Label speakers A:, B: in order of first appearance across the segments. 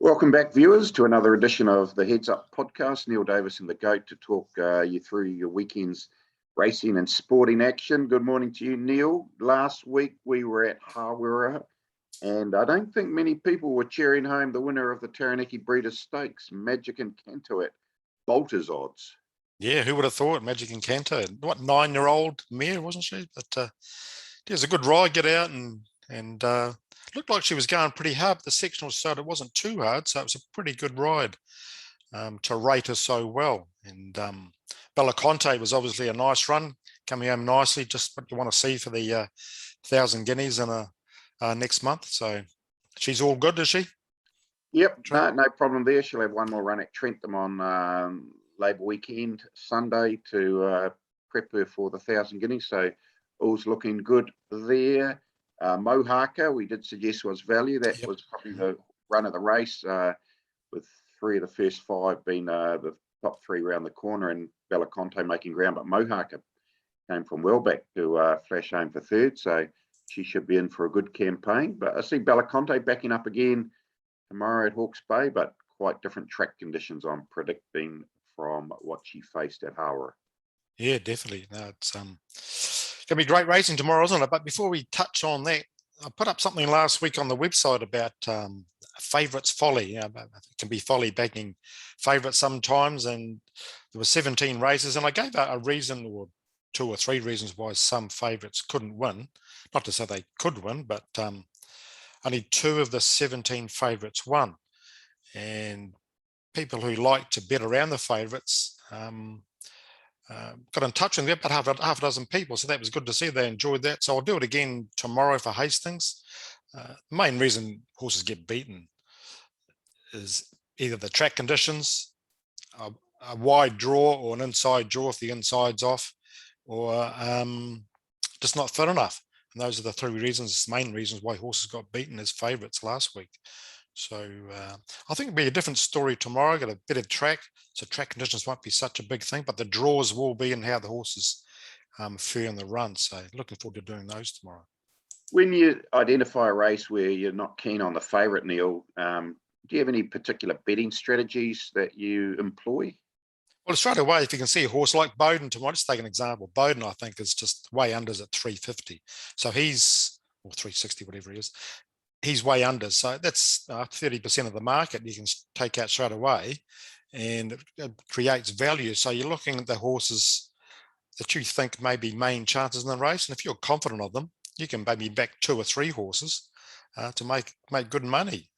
A: Welcome back, viewers, to another edition of the Heads Up podcast. Neil Davis and the GOAT to talk you through your weekend's racing and sporting action. Good morning to you, Neil. Last week we were at Hawera, and I don't think many people were cheering home the winner of the Taranaki Breeders' Stakes, Magic Encanto at Bolter's odds.
B: Yeah, who would have thought Magic Encanto? What, 9-year-old mare, wasn't she? But it was a good ride, get out and looked like she was going pretty hard. The sectional start, it wasn't too hard, so it was a pretty good ride to rate her so well. And Bella Conte was obviously a nice run, coming home nicely, just what you want to see for the 1,000 guineas in next month. So she's all good, is she?
A: Yep, no problem there. She'll have one more run at Trentham on Labour weekend, Sunday, to prep her for the 1,000 guineas. So all's looking good there. Mohaka, we did suggest was value. That was probably the run of the race, with three of the first five being the top three round the corner and Bella Conte making ground. But Mohaka came from well back to flash home for third, so she should be in for a good campaign. But I see Bella Conte backing up again tomorrow at Hawke's Bay, but quite different track conditions I'm predicting from what she faced at Hawera.
B: Yeah, definitely. No, it's going to be great racing tomorrow, isn't it? But before we touch on that, I put up something last week on the website about favourites folly. It can be folly backing favourites sometimes, and there were 17 races, and I gave a reason or two or three reasons why some favourites couldn't win. Not to say they could win, but only 2 of the 17 favourites won. And people who like to bet around the favourites got in touch with me, about half a dozen people, so that was good to see. They enjoyed that. So I'll do it again tomorrow for Hastings. The main reason horses get beaten is either the track conditions, a wide draw or an inside draw if the inside's off, or just not fit enough. And those are the 3 reasons, main reasons why horses got beaten as favourites last week. So I think it'll be a different story tomorrow. Got a better track, so track conditions won't be such a big thing, but the draws will be and how the horses fare in the run. So looking forward to doing those tomorrow.
A: When you identify a race where you're not keen on the favourite, Neil, do you have any particular betting strategies that you employ?
B: Well, straight away, if you can see a horse like Bowden tomorrow, just take an example. Bowden, I think, is just way unders at 350. So he's, or 360, whatever he is. He's way under, so that's 30% of the market you can take out straight away, and it creates value. So you're looking at the horses that you think may be main chances in the race, and if you're confident of them, you can maybe back 2 or 3 horses to make good money.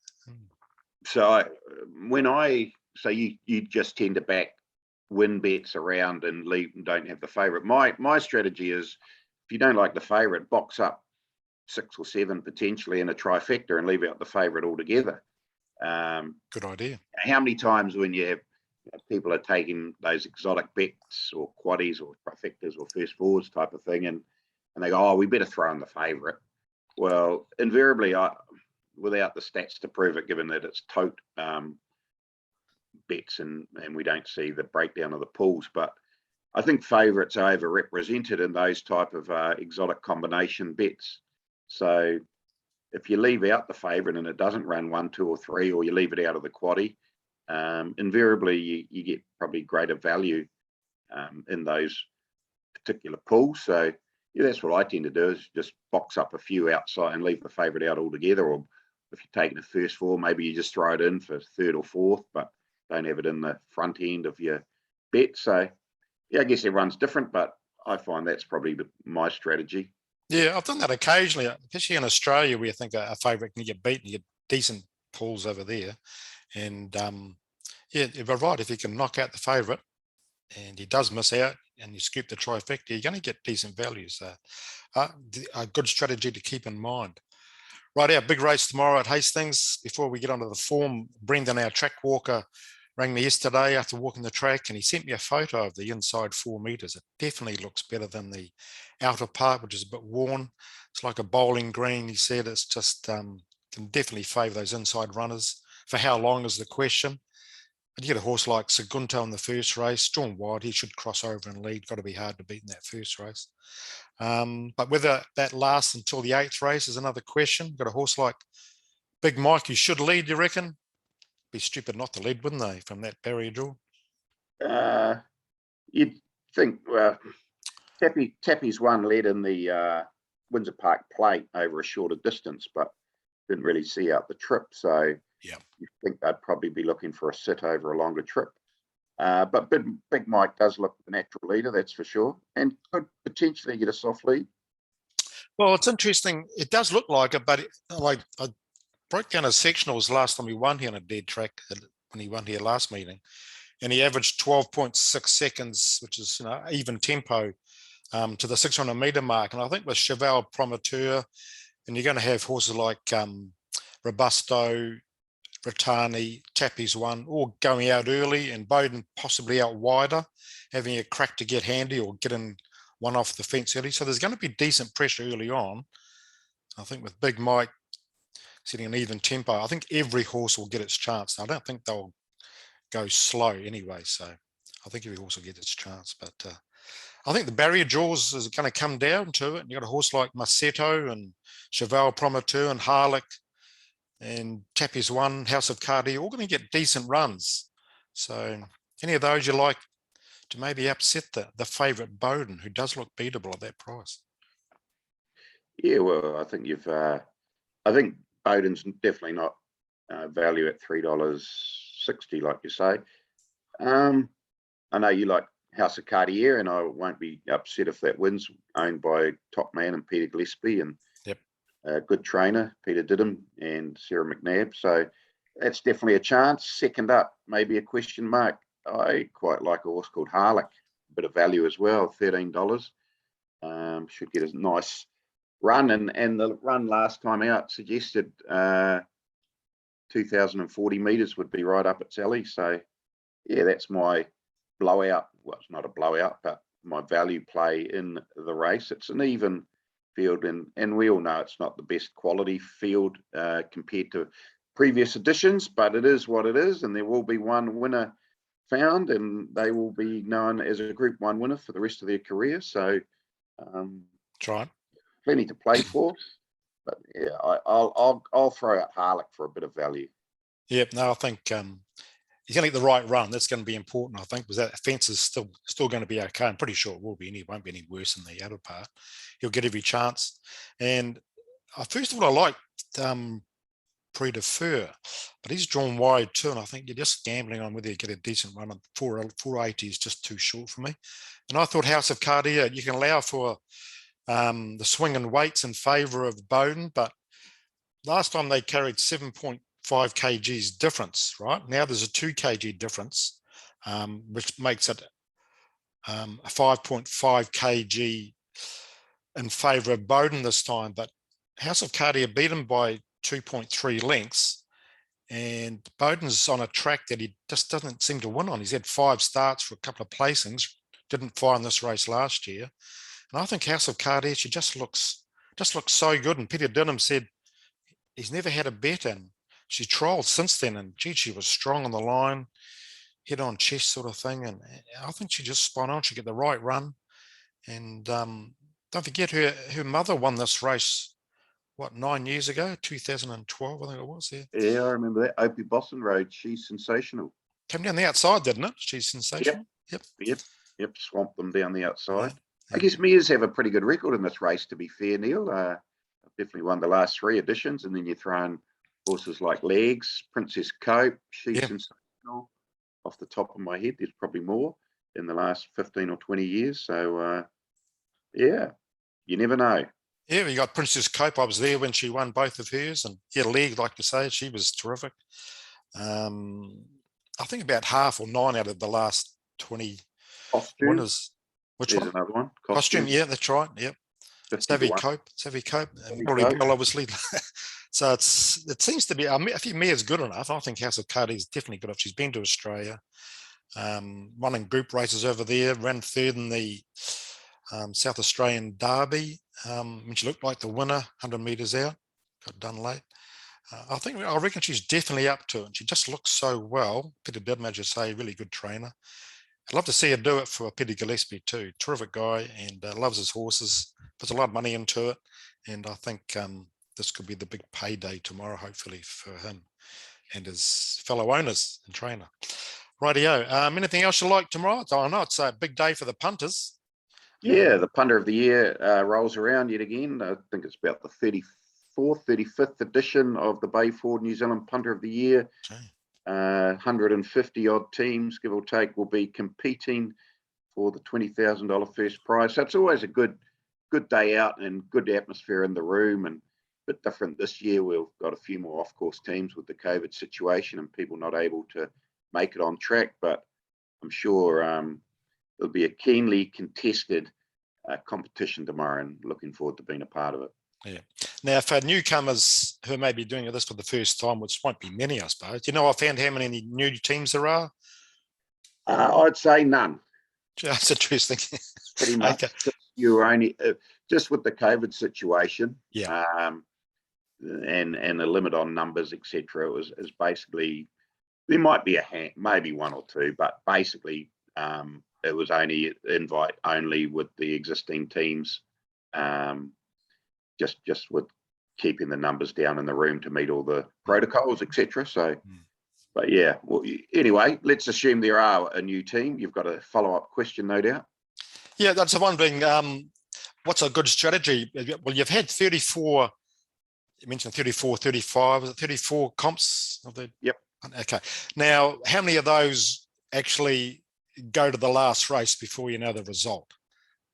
A: So you just tend to back win bets around and leave and don't have the favourite. My strategy is, if you don't like the favourite, box up 6 or 7 potentially in a trifecta and leave out the favourite altogether.
B: Good idea.
A: How many times when you have people are taking those exotic bets or quaddies or trifectas or first fours type of thing, and they go, oh, we better throw in the favourite. Well, invariably, without the stats to prove it, given that it's tote bets and we don't see the breakdown of the pools, but I think favourites are overrepresented in those type of exotic combination bets. So if you leave out the favourite and it doesn't run 1, 2 or 3, or you leave it out of the quaddie, invariably you get probably greater value in those particular pools. So yeah, that's what I tend to do, is just box up a few outside and leave the favourite out altogether. Or if you're taking a first 4, maybe you just throw it in for 3rd or 4th, but don't have it in the front end of your bet. So yeah, I guess everyone's different, but I find that's probably my strategy.
B: Yeah, I've done that occasionally, especially in Australia, where you think a favourite can get beaten. You get decent pools over there. And yeah, you're right. If you can knock out the favourite and he does miss out and you scoop the trifecta, you're going to get decent values. A good strategy to keep in mind. Right, our big race tomorrow at Hastings. Before we get onto the form, Brendan, our track walker, rang me yesterday after walking the track, and he sent me a photo of the inside 4 metres. It definitely looks better than the outer part, which is a bit worn. It's like a bowling green. He said it's just can definitely favour those inside runners. For how long is the question? But you get a horse like Sagunto in the first race, drawn wide, he should cross over and lead. Got to be hard to beat in that first race. But whether that lasts until the 8th race is another question. Got a horse like Big Mike, who should lead, you reckon? be stupid not to lead, wouldn't they, from that barrier draw?
A: You'd think, well, Tappy's one led in the Windsor Park Plate over a shorter distance, but didn't really see out the trip. So
B: Yeah.
A: you think they'd probably be looking for a sit over a longer trip. But Big Mike does look the natural leader, that's for sure, and could potentially get a soft lead.
B: Well, it's interesting. It does look like it, but like I broke down his sectionals last time he won here on a dead track when he won here last meeting, and he averaged 12.6 seconds, which is even tempo to the 600 meter mark. And I think with Cheval Promoteur, and you're going to have horses like Robusto, Brittany, Tappy's one, all going out early, and Bowden possibly out wider, having a crack to get handy or get in one off the fence early. So there's going to be decent pressure early on. I think with Big Mike setting an even tempo, I think every horse will get its chance. I don't think they'll go slow anyway. So I think every horse will get its chance. But I think the barrier draws is going to come down to it. You've got a horse like Maceto and Cheval Promoteur and Harlech and Tappy's one, House of Cardi, all going to get decent runs. So any of those you like to maybe upset the favourite Bowden, who does look beatable at that price?
A: Yeah, well, I think I think Bowden's definitely not value at $3.60, like you say. I know you like House of Cartier, and I won't be upset if that wins. Owned by Top Man and Peter Gillespie, and a good trainer, Peter Didham and Sarah McNabb. So that's definitely a chance. Second up, maybe a question mark. I quite like a horse called Harlech, a bit of value as well, $13. Should get a nice run, and the run last time out suggested 2,040 meters would be right up its alley. So yeah, that's my blowout. Well, it's not a blowout, but my value play in the race. It's an even field, and we all know it's not the best quality field compared to previous editions, but it is what it is, and there will be one winner found, and they will be known as a Group 1 winner for the rest of their career. So
B: That's right.
A: Plenty to play for, but yeah, I'll throw out Harlech for a bit of value.
B: Yep. No, I think he's going to get the right run. That's going to be important, I think, because that fence is still going to be okay. I'm pretty sure it will be. And it won't be any worse in the outer part. He'll get every chance. And first of all, I like Prix de Feu, but he's drawn wide too. And I think you're just gambling on whether you get a decent run. 480 is just too short for me. And I thought House of Cartier, you can allow for the swing and weights in favour of Bowden, but last time they carried 7.5 kgs difference, right? Now there's a 2 kg difference, which makes it a 5.5 kg in favour of Bowden this time. But House of Cartier beat him by 2.3 lengths, and Bowden's on a track that he just doesn't seem to win on. He's had 5 starts for a couple of placings, didn't fire in this race last year. And I think House of Cartier, she just looks so good. And Peter Didham said he's never had a bet, and she trialled since then, and gee, she was strong on the line, head on chest sort of thing. And I think she just spot on. She get the right run. And don't forget her mother won this race, 9 years ago, 2012, I think it was.
A: Yeah, I remember that. Opie Boston Road, she's sensational.
B: Came down the outside, didn't it? She's sensational.
A: Yep. Swamped them down the outside.
B: Right.
A: I guess Mears have a pretty good record in this race, to be fair, Neil. Definitely won the last 3 editions, and then you throw in horses like Legs, Princess Cope, she's sensational. Off the top of my head, there's probably more in the last 15 or 20 years. So, yeah, you never know.
B: Yeah, we got Princess Cope. I was there when she won both of hers, and Leg, like you say, she was terrific. I think about half or 9 out of the last 20 winners. Which one?
A: Another one.
B: Costume, yeah, that's right. Yep. Savvy Cope, and probably Bell, obviously. So it seems to be. I think Mia's good enough. I think House of Cartier is definitely good enough. She's been to Australia, won in group races over there, ran 3rd in the South Australian Derby. When she looked like the winner, 100 metres out, got done late. I reckon she's definitely up to it. And she just looks so well. Peter Didham, as you say, really good trainer. I'd love to see her do it for Peter Gillespie too. Terrific guy, and loves his horses, puts a lot of money into it. And I think this could be the big payday tomorrow, hopefully, for him. and his fellow owners and trainer. Rightio. Anything else you like tomorrow? I know it's a big day for the punters.
A: Yeah, the punter of the year rolls around yet again. I think it's about the 34th, 35th edition of the Bay Ford New Zealand Punter of the Year.
B: Okay.
A: 150 odd teams, give or take, will be competing for the $20,000 first prize. So it's always a good day out and good atmosphere in the room, and a bit different this year. We've got a few more off-course teams with the COVID situation and people not able to make it on track, but I'm sure it'll be a keenly contested competition tomorrow, and looking forward to being a part of it.
B: Yeah. Now, for newcomers who may be doing this for the first time, which won't be many, I suppose, do you know offhand how many new teams there are?
A: I'd say none.
B: That's interesting.
A: Pretty much.
B: Okay.
A: You're only just with the COVID situation,
B: Yeah.
A: and a limit on numbers, etc. Is basically, there might be maybe one or two, but basically it was only invite only with the existing teams. Just with keeping the numbers down in the room to meet all the protocols, etc. So, but yeah, well, anyway, let's assume there are a new team. You've got a follow-up question, no doubt.
B: Yeah, that's wondering, what's a good strategy? Well, you've had 34, you mentioned 34, 35, was it 34 comps?
A: Yep.
B: Okay. Now, how many of those actually go to the last race before you know the result?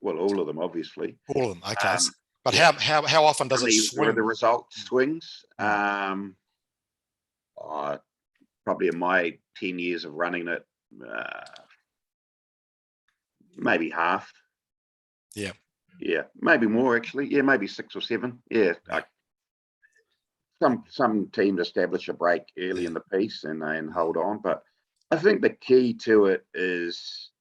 A: Well, all of them, obviously.
B: All of them, okay. But
A: yeah.
B: how often does it swing?
A: The result swings. Probably in my 10 years of running it, maybe half.
B: Yeah.
A: Yeah, maybe more actually. Yeah, maybe 6 or 7. Yeah. Some teams establish a break early in the piece and hold on, but I think the key to it is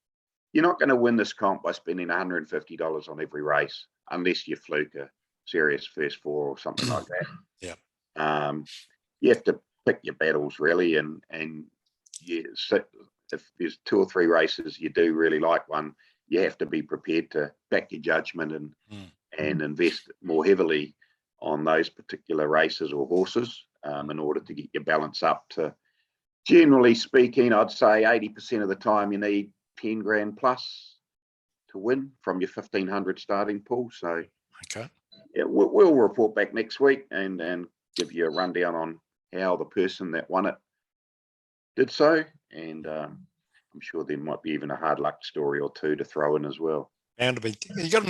A: you're not going to win this comp by spending $150 on every race unless you fluke a serious first 4 or something like that.
B: Yeah.
A: You have to pick your battles really, and so if there's 2 or 3 races you do really like one, you have to be prepared to back your judgment and invest more heavily on those particular races or horses in order to get your balance up to, generally speaking, I'd say 80% of the time you need 10 grand plus to win from your 1,500 starting pool. So
B: okay,
A: yeah, we'll report back next week and give you a rundown on how the person that won it did so, and I'm sure there might be even a hard luck story or 2 to throw in as well.
B: And you got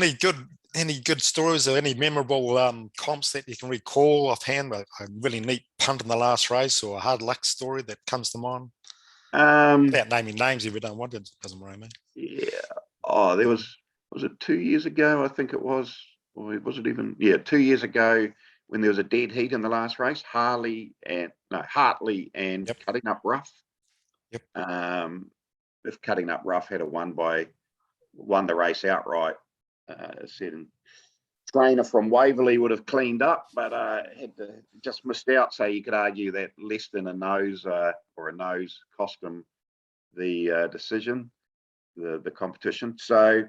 B: any good stories or any memorable comps that you can recall offhand? A really neat punt in the last race or a hard luck story that comes to mind? Without naming names, if you don't want it, doesn't worry me.
A: Yeah. Oh, there was it 2 years ago? I think it was, or was it even? Yeah, 2 years ago when there was a dead heat in the last race. Hartley and
B: Yep.
A: Cutting Up Rough.
B: Yep.
A: If Cutting Up Rough had won the race outright, certain trainer from Waverley would have cleaned up, but just missed out. So you could argue that less than a nose or a nose cost him the decision, the competition. So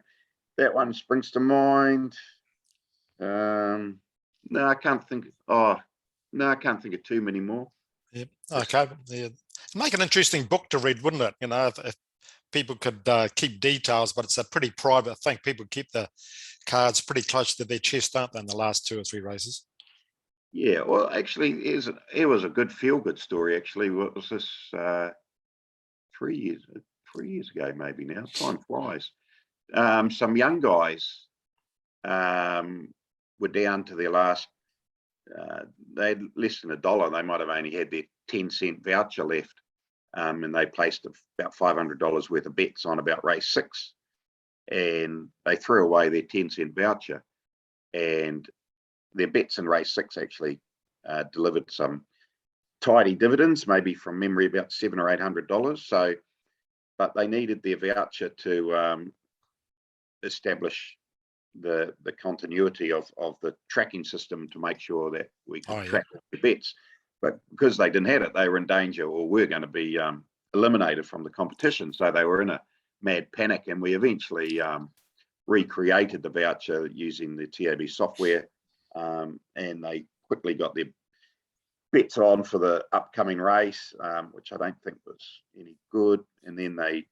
A: that one springs to mind. No, I can't think. I can't think of too many more.
B: Yeah. Okay. Yeah. Make an interesting book to read, wouldn't it? You know, if people could keep details, but it's a pretty private thing. People keep the cards pretty close to their chest, aren't they, in the last 2 or 3 races?
A: Yeah. Well, actually, it was a good feel-good story. Actually, what was this? 3 years ago, maybe now. Time flies. Some young guys were down to their last. They had less than $1. They might have only had their 10-cent voucher left, and they placed about $500 worth of bets on about race 6, and they threw away their 10-cent voucher, and their bets in race 6 actually delivered some tidy dividends, maybe from memory about $700 or $800. So, but they needed their voucher to establish the continuity of the tracking system to make sure that we could track the bets. But because they didn't have it, they were in danger or were going to be eliminated from the competition. So they were in a mad panic, and we eventually recreated the voucher using the TAB software, and they quickly got bets on for the upcoming race, which I don't think was any good. And then they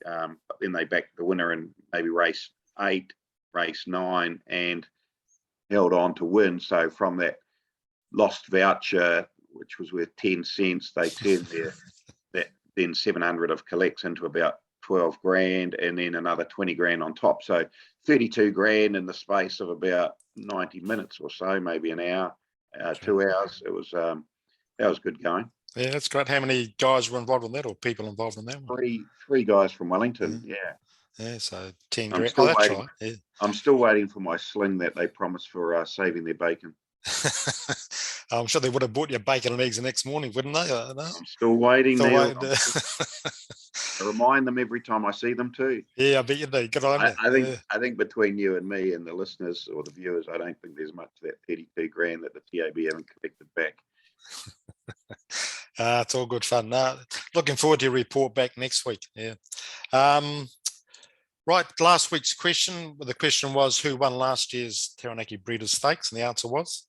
A: backed the winner in maybe race 8, race 9, and held on to win. So from that lost voucher, which was worth 10 cents, they turned that then 700 of collects into about 12 grand, and then another 20 grand on top. So 32 grand in the space of about 90 minutes or so, maybe an hour, 2 hours. It was that was good going.
B: Yeah, that's great. How many guys were involved in that, or people involved in that one?
A: Three guys from Wellington.
B: Yeah, so 10
A: I'm
B: grand.
A: still
B: That's
A: waiting.
B: right. Yeah.
A: I'm still waiting for my sling that they promised for saving their bacon.
B: I'm sure they would have bought you bacon and eggs the next morning, wouldn't they? No?
A: I'm still waiting,
B: Still
A: Neil.
B: waiting.
A: I remind them every time I see them too.
B: Yeah, I bet you do. Good on you.
A: I think between you and me and the listeners or the viewers, I don't think there's much of that 32 grand that the TAB haven't collected back.
B: It's all good fun. Looking forward to your report back next week. Yeah. Right. Last week's question. The question was, who won last year's Taranaki Breeders' Stakes? And the answer was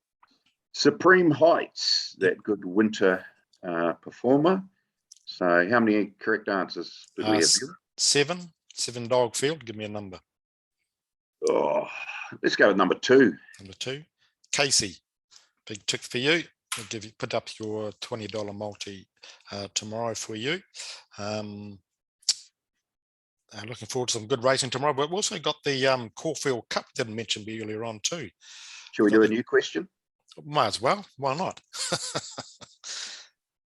A: Supreme Heights, that good winter performer. So how many correct answers did we have?
B: 7. 7 dog field. Give me a number.
A: Oh, let's go with number 2.
B: Number 2. Casey. Big tick for you. I'll put up your $20 multi tomorrow for you. Looking forward to some good racing tomorrow. But we've also got the Caulfield Cup, didn't mention me earlier on too.
A: Should we do a new question?
B: Might as well. Why not?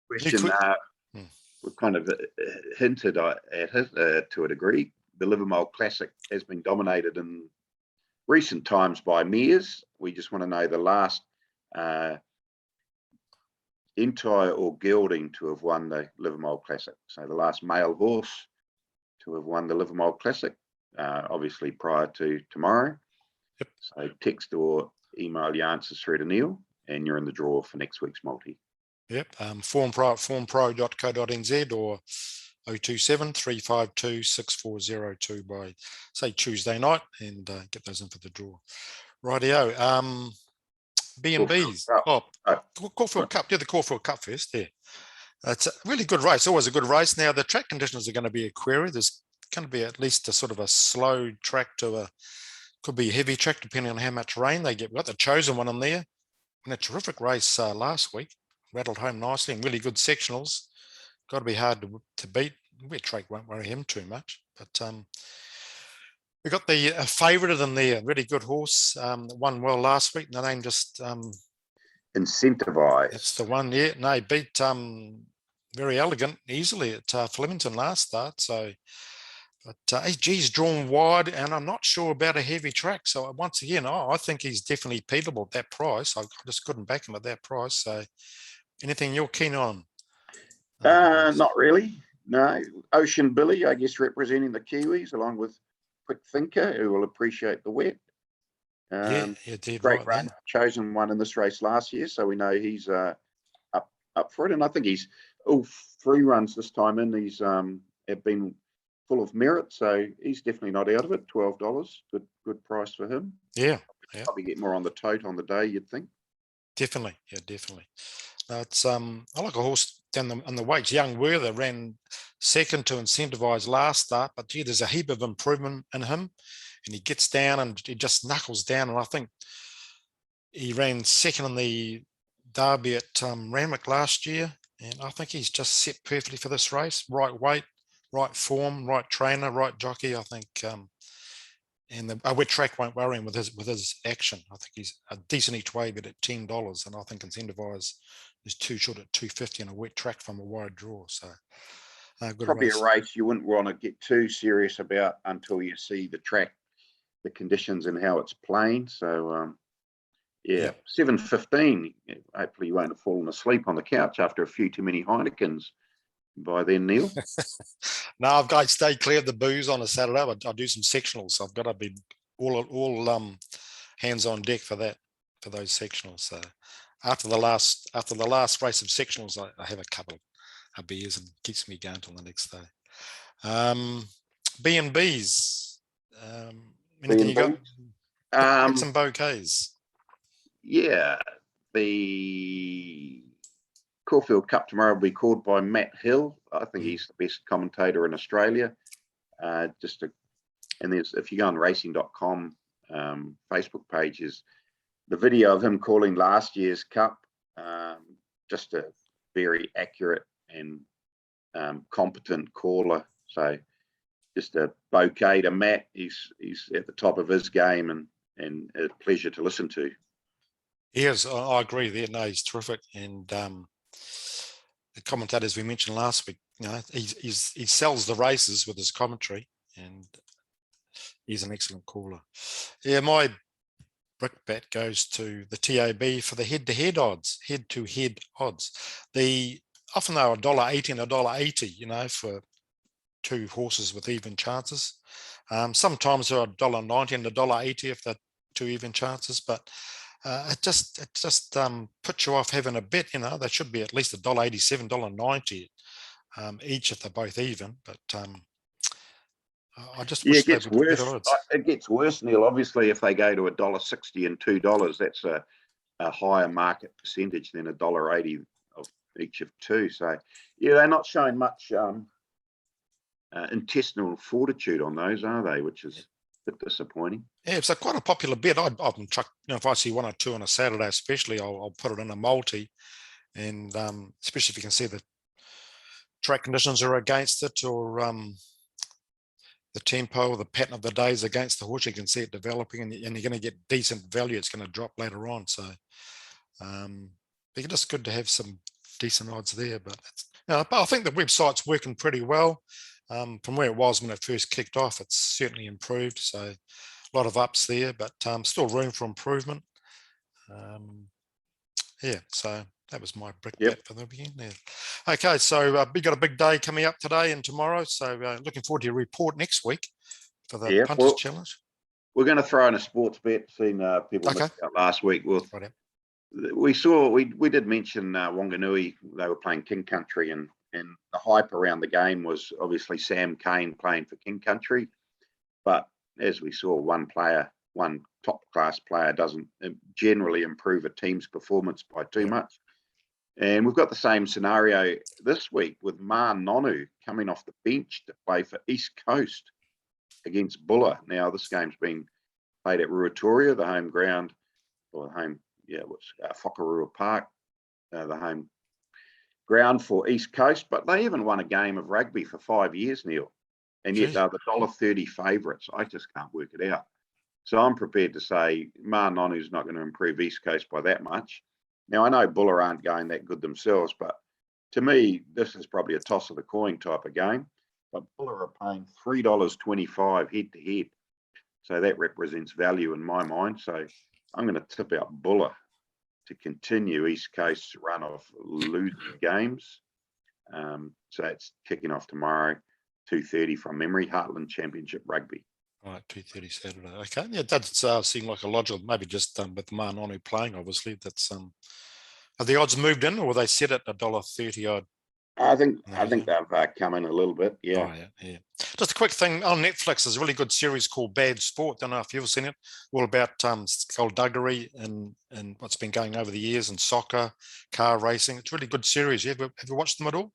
A: Question. We've kind of hinted at it to a degree. The Livermore Classic has been dominated in recent times by mares. We just want to know the last entire or gelding to have won the Livermore Classic. So the last male horse to have won the Livermore Classic, obviously prior to tomorrow.
B: Yep.
A: So text or email your answers through to Neil, and you're in the draw for next week's multi.
B: Yep. Formpro.co.nz or 027 352 6402 by, say, Tuesday night, and get those in for the draw. Rightio. B&B's. Caulfield Cup. Do the Caulfield Cup first. Yeah. It's a really good race. Always a good race. Now, the track conditions are going to be a query. There's going to be at least a sort of a slow track to could be a heavy track, depending on how much rain they get. We've got the Chosen one in there. And a terrific race last week. Rattled home nicely and really good sectionals. Got to be hard to beat. Wet track won't worry him too much. But we got the favourite in there. Really good horse. Won well last week. The name just...
A: Incentivise.
B: That's the one, yeah. No, he beat Very Elegant easily at Flemington last start. So, but he's drawn wide, and I'm not sure about a heavy track. So once again, I think he's definitely beatable at that price. I just couldn't back him at that price. So, anything you're keen on?
A: Not really. No. Ocean Billy, I guess, representing the Kiwis, along with Quick Thinker, who will appreciate the wet. Great run. Man. Chosen one in this race last year, so we know he's up for it. And I think he's all 3 runs this time in. He's have been full of merit, so he's definitely not out of it. $12, good price for him.
B: Yeah.
A: Probably get more on the tote on the day, you'd think.
B: Definitely, yeah, definitely. It's I like a horse down on the weights. Young Werther ran second to Incentivise last start, but gee, there's a heap of improvement in him. And he gets down and he just knuckles down. And I think he ran second in the Derby at Randwick last year. And I think he's just set perfectly for this race. Right weight, right form, right trainer, right jockey. I think, and the wet track won't worry him with his action. I think he's a decent each way, but at $10. And I think Incentivise is too short at $2.50 on a wet track from a wide draw. So good
A: probably
B: race.
A: A race you wouldn't want to get too serious about until you see the track, the conditions and how it's playing. So yeah. 7:15. Hopefully you won't have fallen asleep on the couch after a few too many Heinekens by then, Neil.
B: No, I've got to stay clear of the booze on a Saturday. I'll do some sectionals. So I've got to be all hands on deck for that, for those sectionals. So after the last race of sectionals, I have a couple of beers and keeps me going till the next day. B&B's. Anything you got? Some bouquets.
A: Yeah, the Caulfield Cup tomorrow will be called by Matt Hill. I think he's the best commentator in Australia. And there's, if you go on racing.com Facebook page, is the video of him calling last year's Cup. Just a very accurate and competent caller. So just a bouquet to Matt. He's at the top of his game and a pleasure to listen to.
B: Yes, I agree there. No, he's terrific. And the commentators we mentioned last week, he sells the races with his commentary, and he's an excellent caller. Yeah, my brickbat goes to the TAB for the head-to-head odds. Often they're $1.80 and $1.80, for two horses with even chances. Sometimes they're $1.90 and $1.80 if they're two even chances, but it just puts you off having a bet. They should be at least $1.87, $1.90 each if they're both even. But I just wish
A: it gets
B: they would
A: worse.
B: better odds.
A: It gets worse, Neil. Obviously, if they go to $1.60 and $2, that's a higher market percentage than $1.80 of each of two. So yeah, they're not showing much intestinal fortitude on those, are they? Which is a bit disappointing.
B: Yeah, it's quite a popular bet. I'd often chuck, if I see one or two on a Saturday, especially, I'll put it in a multi, and especially if you can see the track conditions are against it, or the tempo, the pattern of the days against the horse, you can see it developing, and you're going to get decent value. It's going to drop later on. So it's just good to have some decent odds there. But I think the website's working pretty well. From where it was when it first kicked off, it's certainly improved. So a lot of ups there, but still room for improvement. So that was my brick bet for the weekend there. Okay, so we got a big day coming up today and tomorrow. So looking forward to your report next week for the Punters Challenge.
A: We're going to throw in a sports bet. Seen people missed out last week. We did mention Wanganui. They were playing King Country, and the hype around the game was obviously Sam Cane playing for King Country. But as we saw, one top class player doesn't generally improve a team's performance by too much. And we've got the same scenario this week with Ma Nonu coming off the bench to play for East Coast against Buller. Now, this game's been played at Ruatoria, the home ground, or Whakarua Park, the home ground for East Coast. But they even won a game of rugby for 5 years, Neil. And yet they're the $1.30 favourites. I just can't work it out. So I'm prepared to say Ma Nonu's not going to improve East Coast by that much. Now, I know Buller aren't going that good themselves, but to me, this is probably a toss of the coin type of game. But Buller are paying $3.25 head to head. So that represents value in my mind. So I'm going to tip out Buller to continue East Coast's run of losing games. So it's kicking off tomorrow, 2:30 from memory, Heartland Championship Rugby.
B: Right, 2:30 Saturday. Okay, yeah, that seemed like a logical. Maybe just with Ma Nonu playing, obviously. That's have the odds moved in, or were they set at $1.30 odd?
A: I think they've come in a little bit. Yeah.
B: Oh, yeah. Just a quick thing on Netflix. There's a really good series called Bad Sport. Don't know if you've ever seen it. All about skullduggery and what's been going over the years in soccer, car racing. It's a really good series. Have you watched them at all?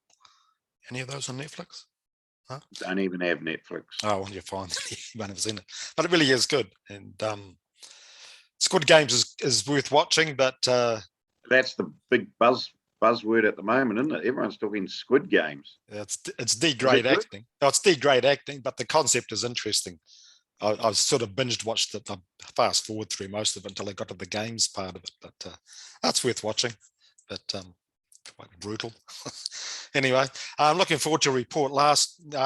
B: Any of those on Netflix? Huh?
A: Don't even have Netflix.
B: Oh, well, you're fine. You won't have seen it, but it really is good. And Squid Games is worth watching. But
A: that's the big buzzword at the moment, isn't it? Everyone's talking Squid Games.
B: It's D-grade acting. No, it's D-grade acting, but the concept is interesting. I've sort of watched it. I fast forward through most of it until I got to the games part of it. But that's worth watching. But quite brutal. Anyway, I'm looking forward to a report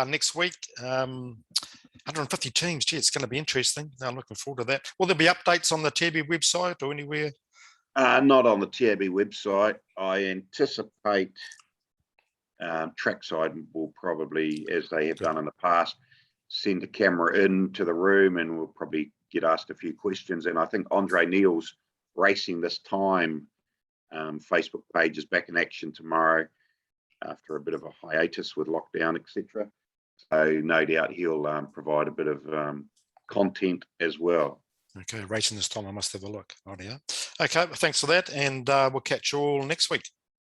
B: next week. 150 teams. Gee, it's going to be interesting. I'm looking forward to that. Will there be updates on the TB website or anywhere?
A: Not on the TAB website. I anticipate Trackside will probably, as they have done in the past, send a camera into the room and we'll probably get asked a few questions. And I think Andre Neil's Racing This Time Facebook page is back in action tomorrow after a bit of a hiatus with lockdown, etc. So no doubt he'll provide a bit of content as well.
B: Okay, Racing This Time, I must have a look. Right, yeah. Okay, thanks for that, and we'll catch you all next week.